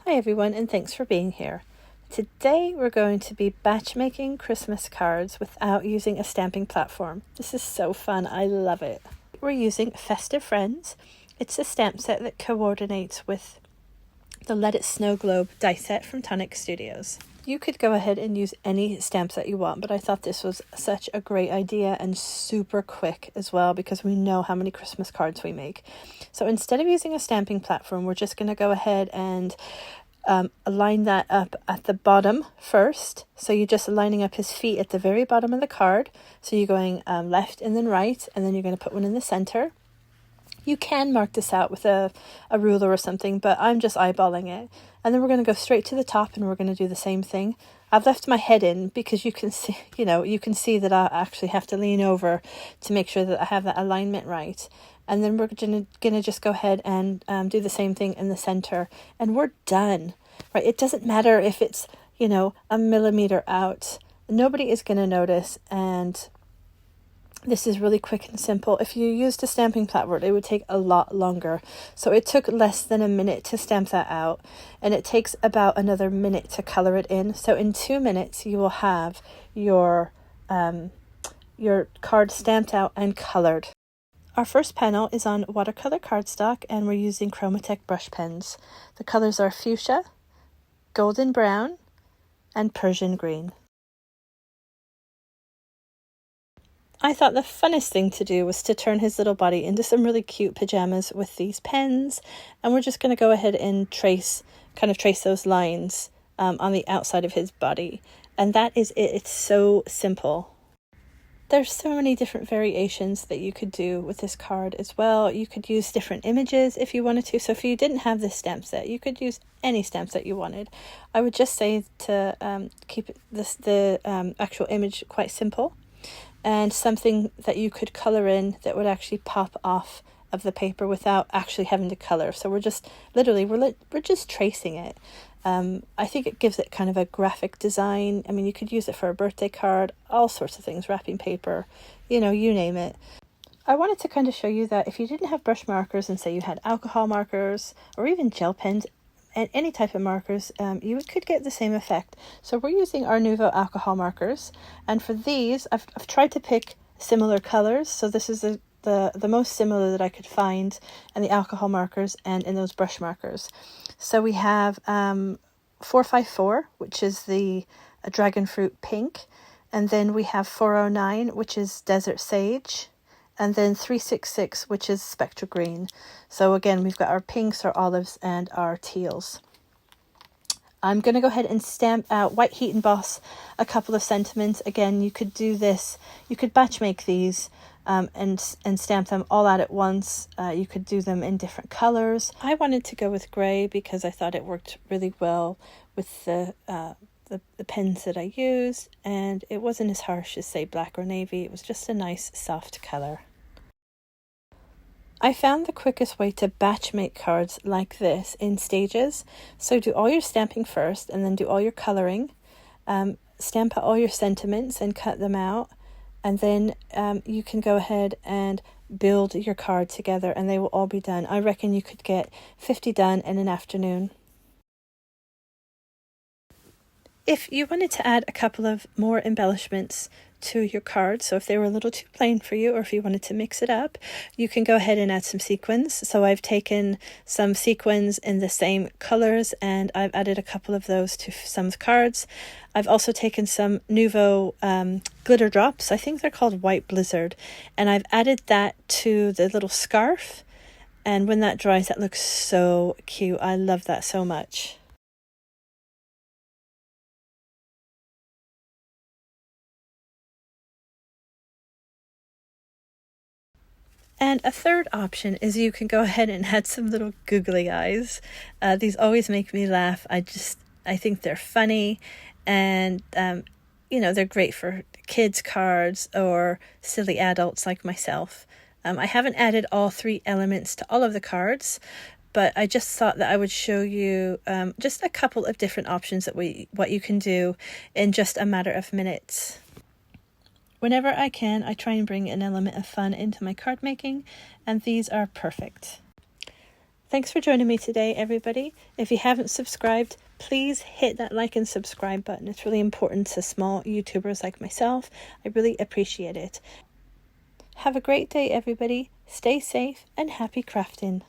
Hi everyone, and thanks for being here. Today we're going to be batch making Christmas cards without using a stamping platform. This is so fun, I love it. We're using Festive Friends. It's a stamp set that coordinates with the Let It Snow Globe die set from Tonic Studios. You could go ahead and use any stamp set you want, but I thought this was such a great idea and super quick as well because we know how many Christmas cards we make. So instead of using a stamping platform, we're just going to go ahead and line that up at the bottom first. So you're just lining up his feet at the very bottom of the card. So you're going left and then right, and then you're going to put one in the center. You can mark this out with a ruler or something, but I'm just eyeballing it. And then we're going to go straight to the top and we're going to do the same thing. I've left my head in because you can see, you can see that I actually have to lean over to make sure that I have that alignment right. And then we're going to just go ahead and do the same thing in the center. And we're done, right? It doesn't matter if it's, a millimeter out. Nobody is going to notice. And this is really quick and simple. If you used a stamping platform, it would take a lot longer. So it took less than a minute to stamp that out. And it takes about another minute to color it in. So in 2 minutes, you will have your card stamped out and colored. Our first panel is on Watercolor Cardstock, and we're using Chromatek brush pens. The colors are fuchsia, golden brown, and Persian green. I thought the funnest thing to do was to turn his little body into some really cute pajamas with these pens, and we're just going to go ahead and trace those lines on the outside of his body. And that is it. It's so simple. There's so many different variations that you could do with this card as well. You could use different images if you wanted to. So if you didn't have this stamp set, you could use any stamp set you wanted. I would just say to keep the actual image quite simple, and something that you could color in that would actually pop off of the paper without actually having to color. So we're just we're just tracing it. I think it gives it kind of a graphic design. I mean, you could use it for a birthday card, all sorts of things, wrapping paper, you name it. I wanted to kind of show you that if you didn't have brush markers and say you had alcohol markers or even gel pens and any type of markers, you could get the same effect. So we're using our Nuvo alcohol markers, and for these I've tried to pick similar colors. So this is the most similar that I could find in the alcohol markers and in those brush markers. So we have 454, which is the dragon fruit pink, and then we have 409, which is desert sage, and then 366, which is spectral green. So again, we've got our pinks, our olives, and our teals. I'm going to go ahead and stamp out white heat emboss a couple of sentiments. Again, you could do this, you could batch make these and stamp them all out at once. You could do them in different colors. I wanted to go with gray because I thought it worked really well with the pens that I used, and it wasn't as harsh as, say, black or navy. It was just a nice soft color. I found the quickest way to batch make cards like this in stages. So do all your stamping first and then do all your coloring. Stamp out all your sentiments and cut them out. And then you can go ahead and build your card together and they will all be done. I reckon you could get 50 done in an afternoon. If you wanted to add a couple of more embellishments to your card, so if they were a little too plain for you or if you wanted to mix it up, you can go ahead and add some sequins. So I've taken some sequins in the same colors and I've added a couple of those to some cards. I've also taken some Nuvo glitter drops. I think they're called White Blizzard, and I've added that to the little scarf, and when that dries, that looks so cute. I love that so much. And a third option is you can go ahead and add some little googly eyes. These always make me laugh. I think they're funny, and they're great for kids' cards or silly adults like myself. I haven't added all 3 elements to all of the cards, but I just thought that I would show you just a couple of different options that what you can do in just a matter of minutes. Whenever I can, I try and bring an element of fun into my card making, and these are perfect. Thanks for joining me today, everybody. If you haven't subscribed, please hit that like and subscribe button. It's really important to small YouTubers like myself. I really appreciate it. Have a great day, everybody. Stay safe and happy crafting.